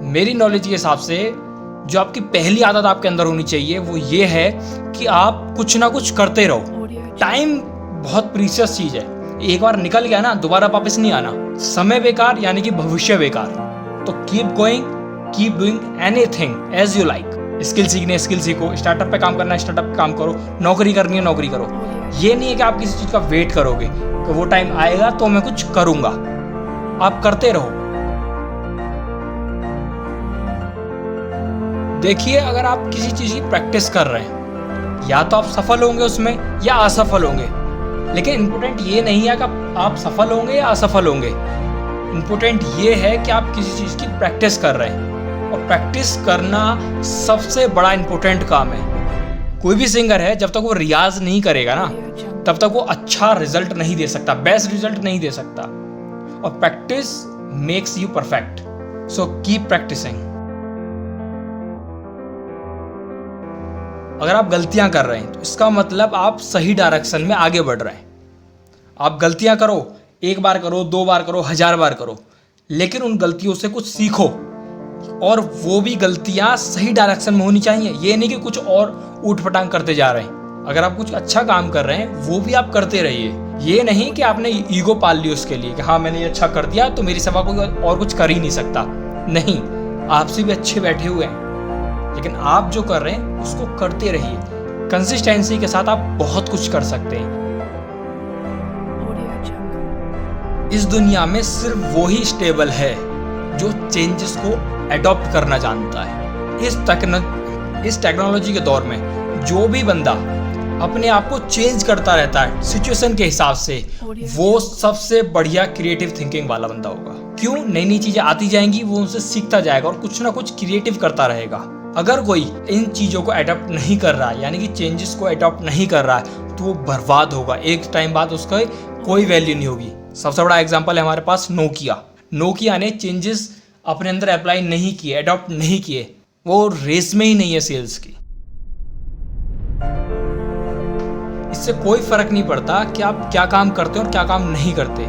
मेरी नॉलेज के हिसाब से जो आपकी पहली आदत आपके अंदर होनी चाहिए वो ये है कि आप कुछ ना कुछ करते रहो। टाइम बहुत प्रीशियस चीज है, एक बार निकल गया ना दोबारा वापस नहीं आना। समय बेकार यानी कि भविष्य बेकार। तो keep going, keep doing anything as you like. Skill सीखनी है स्किल सीखो, स्टार्टअप पे काम करना है स्टार्टअप पे काम करो, नौकरी करनी है नौकरी करो। ये नहीं है कि आप किसी चीज का वेट करोगे कि वो टाइम आएगा तो मैं कुछ करूंगा। आप करते रहो। देखिए, अगर आप किसी चीज की प्रैक्टिस कर रहे हैं या तो आप सफल होंगे उसमें या असफल होंगे, लेकिन इम्पोर्टेंट ये नहीं है कि आप सफल होंगे या असफल होंगे। इम्पोर्टेंट ये है कि आप किसी चीज की प्रैक्टिस कर रहे हैं, और प्रैक्टिस करना सबसे बड़ा इम्पोर्टेंट काम है। कोई भी सिंगर है जब तक वो रियाज नहीं करेगा ना तब तक वो अच्छा रिजल्ट नहीं दे सकता, बेस्ट रिजल्ट नहीं दे सकता। और practice makes you perfect, so keep practising. अगर आप गलतियां कर रहे हैं तो इसका मतलब आप सही डायरेक्शन में आगे बढ़ रहे हैं। आप गलतियां करो, एक बार करो, 2 बार करो, 1000 बार करो, लेकिन उन गलतियों से कुछ सीखो, और वो भी गलतियां सही डायरेक्शन में होनी चाहिए। ये नहीं कि कुछ और ऊट-पटांग करते जा रहे हैं। अगर आप कुछ अच्छा काम कर रहे हैं वो भी आप करते रहिए। ये नहीं कि आपने ईगो पाल ली उसके लिए कि हाँ मैंने ये अच्छा कर दिया तो मेरी सिवा कोई और कुछ कर ही नहीं सकता। नहीं, आपसे भी अच्छे बैठे हुए हैं, लेकिन आप जो कर रहे हैं उसको करते रहिए। कंसिस्टेंसी के साथ आप बहुत कुछ कर सकते हैं। इस दुनिया में सिर्फ वो ही स्टेबल है जो चेंजेस को अडॉप्ट करना जानता है। इस टेक्नोलॉजी के दौर में जो भी बंदा अपने आप को चेंज करता रहता है सिचुएशन के हिसाब से, वो सबसे बढ़िया क्रिएटिव थिंकिंग वाला बंदा होगा। क्यों? नई नई चीजें आती जाएंगी, वो उनसे सीखता जाएगा और कुछ ना कुछ क्रिएटिव करता रहेगा। अगर कोई इन चीजों को अडॉप्ट नहीं कर रहा है, यानी कि चेंजेस को अडॉप्ट नहीं कर रहा है, तो वो बर्बाद होगा। एक टाइम बाद उसका कोई वैल्यू नहीं होगी। सबसे बड़ा एग्जांपल है हमारे पास नोकिया ने चेंजेस अपने अंदर अप्लाई नहीं किए, अडॉप्ट नहीं किए, वो रेस में ही नहीं है सेल्स की। इससे कोई फर्क नहीं पड़ता कि आप क्या काम करते हो और क्या काम नहीं करते।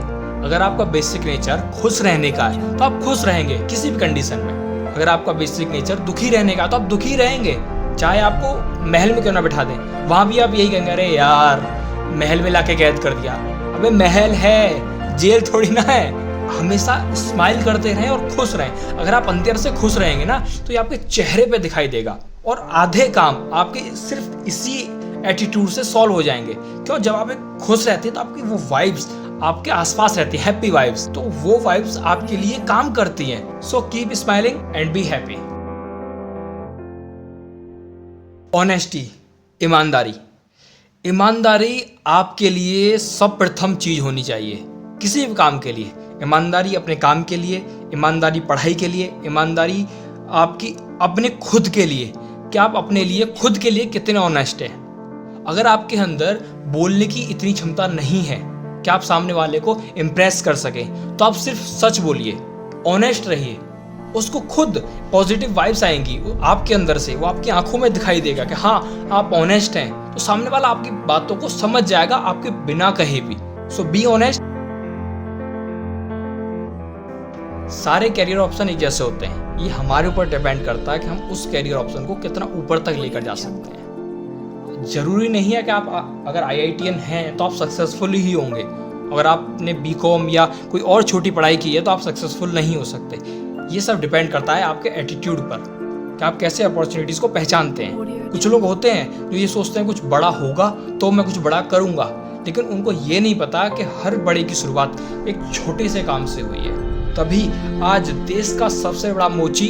अगर आपका बेसिक नेचर खुश रहने का है तो आप खुश रहेंगे किसी भी कंडीशन में। अगर आपका बेसिक नेचर दुखी रहने का तो आप दुखी रहेंगे, चाहे आपको महल में क्यों ना बिठा दें, वहां भी आप यही कहेंगे अरे यार महल में लाके कैद कर दिया। अबे महल है, जेल थोड़ी ना है। हमेशा स्माइल करते रहें और खुश रहें। अगर आप अंदर से खुश रहेंगे ना तो ये आपके चेहरे पे दिखाई देगा, और आधे काम आपके सिर्फ इसी एटीट्यूड से सॉल्व हो जाएंगे। क्यों? जब आप खुश रहते हैं तो आपकी वो वाइब्स आपके आसपास रहती है, हैप्पी वाइब्स, तो वो वाइब्स आपके लिए काम करती हैं। So keep smiling and be happy. Honesty, ईमानदारी आपके लिए सब प्रथम चीज होनी चाहिए किसी भी काम के लिए। ईमानदारी अपने काम के लिए, ईमानदारी पढ़ाई के लिए, ईमानदारी आपकी अपने खुद के लिए कि आप अपने लिए खुद के लिए कितने ऑनेस्ट हैं। अगर आपके अंदर बोलने की इतनी क्षमता नहीं है कि आप सामने वाले को इम्प्रेस कर सकें, तो आप सिर्फ सच बोलिए, ऑनेस्ट रहिए। उसको खुद पॉजिटिव वाइब्स आएंगी आपके अंदर से, वो आपकी आंखों में दिखाई देगा कि हाँ आप ऑनेस्ट हैं, तो सामने वाला आपकी बातों को समझ जाएगा आपके बिना कहे भी। सो बी ऑनेस्ट। सारे कैरियर ऑप्शन एक जैसे होते हैं, ये हमारे ऊपर डिपेंड करता है कि हम उस कैरियर ऑप्शन को कितना ऊपर तक लेकर जा सकते हैं। जरूरी नहीं है कि आप अगर IITian हैं तो आप सक्सेसफुल ही होंगे। अगर आपने BCom या कोई और छोटी पढ़ाई की है तो आप सक्सेसफुल नहीं हो सकते। ये सब डिपेंड करता है आपके एटीट्यूड पर कि आप कैसे अपॉर्चुनिटीज़ को पहचानते हैं। कुछ लोग होते हैं जो ये सोचते हैं कुछ बड़ा होगा तो मैं कुछ बड़ा करूँगा, लेकिन उनको ये नहीं पता कि हर बड़े की शुरुआत एक छोटे से काम से हुई है। तभी आज देश का सबसे बड़ा मोची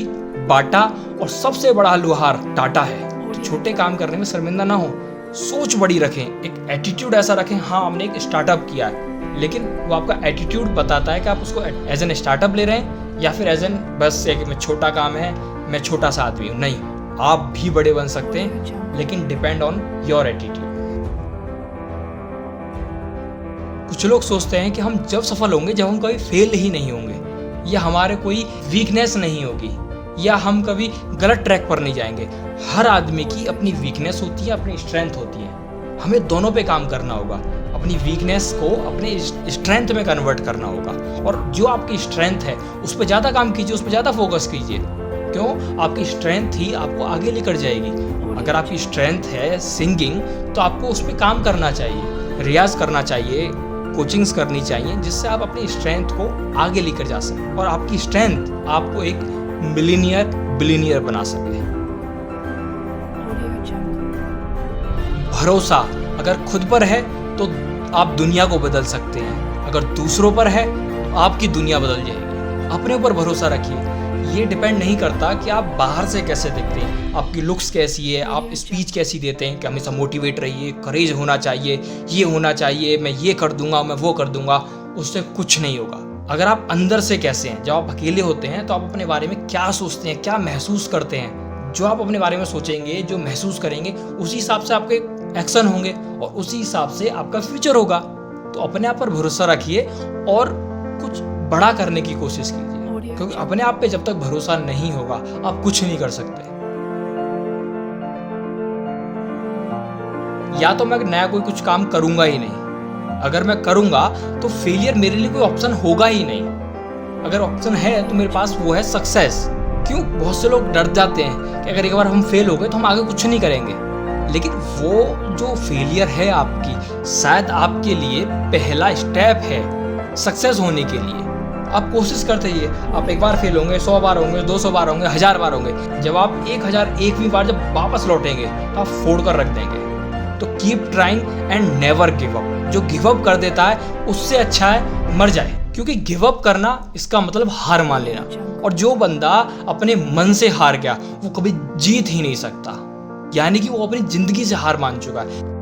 बाटा और सबसे बड़ा लुहार टाटा है। तो छोटे काम करने में शर्मिंदा ना हो, सोच बड़ी रखें, एक एटीट्यूड ऐसा रखें, हाँ हमने एक स्टार्टअप किया है, लेकिन वो आपका एटीट्यूड बताता है कि आप उसको एज एन स्टार्टअप ले रहे हैं या फिर एज एन बस एक में छोटा काम है, मैं छोटा सा आदमी हूँ। नहीं, आप भी बड़े बन सकते हैं, लेकिन डिपेंड ऑन योर एटीट्यूड। कुछ लोग सोचते हैं कि हम जब सफल होंगे जब हम कभी फेल ही नहीं होंगे, या हमारे कोई वीकनेस नहीं होगी, या हम कभी गलत ट्रैक पर नहीं जाएंगे। हर आदमी की अपनी वीकनेस होती है, अपनी स्ट्रेंथ होती है। हमें दोनों पे काम करना होगा, अपनी वीकनेस को अपने स्ट्रेंथ में कन्वर्ट करना होगा, और जो आपकी स्ट्रेंथ है उस पर ज़्यादा काम कीजिए, उस पर ज़्यादा फोकस कीजिए। क्यों? आपकी स्ट्रेंथ ही आपको आगे लेकर जाएगी। अगर आपकी स्ट्रेंथ है सिंगिंग, तो आपको उस पर काम करना चाहिए, रियाज करना चाहिए, कोचिंग्स करनी चाहिए, जिससे आप अपनी स्ट्रेंथ को आगे लेकर जा सकें और आपकी स्ट्रेंथ आपको एक मिलीनियर बिलीनियर बना सके। भरोसा अगर खुद पर है तो आप दुनिया को बदल सकते हैं, अगर दूसरों पर है तो आपकी दुनिया बदल जाएगी। अपने ऊपर भरोसा रखिए। ये डिपेंड नहीं करता कि आप बाहर से कैसे दिखते हैं, आपकी लुक्स कैसी है, आप स्पीच कैसी देते हैं, कि हमेशा मोटिवेट रहिए, करेज होना चाहिए, ये होना चाहिए, मैं ये कर दूंगा, मैं वो कर दूंगा, उससे कुछ नहीं होगा। अगर आप अंदर से कैसे हैं, जब आप अकेले होते हैं तो आप अपने बारे में क्या सोचते हैं, क्या महसूस करते हैं, जो आप अपने बारे में सोचेंगे, जो महसूस करेंगे, उसी हिसाब से आपके एक्शन होंगे और उसी हिसाब से आपका फ्यूचर होगा। तो अपने आप पर भरोसा रखिए और कुछ बड़ा करने की कोशिश कीजिए, क्योंकि अपने आप पे जब तक भरोसा नहीं होगा आप कुछ नहीं कर सकते। या तो मैं नया कोई कुछ काम करूंगा ही नहीं, अगर मैं करूंगा तो फेलियर मेरे लिए कोई ऑप्शन होगा ही नहीं। अगर ऑप्शन है तो मेरे पास वो है सक्सेस। क्यों? बहुत से लोग डर जाते हैं कि अगर एक बार हम फेल हो गए तो हम आगे कुछ नहीं करेंगे, लेकिन वो जो फेलियर है आपकी शायद आपके लिए पहला स्टेप है सक्सेस होने के लिए। आप कोशिश करते रहिए, आप एक बार फेल होंगे, 100 बार होंगे, 200 बार होंगे, 1000 बार होंगे, जब आप 1001वीं बार जब वापस लौटेंगे तो आप फोड़ कर रख देंगे। तो keep trying and never give up. जो गिव अप कर देता है उससे अच्छा है मर जाए, क्योंकि गिव अप करना इसका मतलब हार मान लेना, और जो बंदा अपने मन से हार गया वो कभी जीत ही नहीं सकता, यानी कि वो अपनी जिंदगी से हार मान चुका है।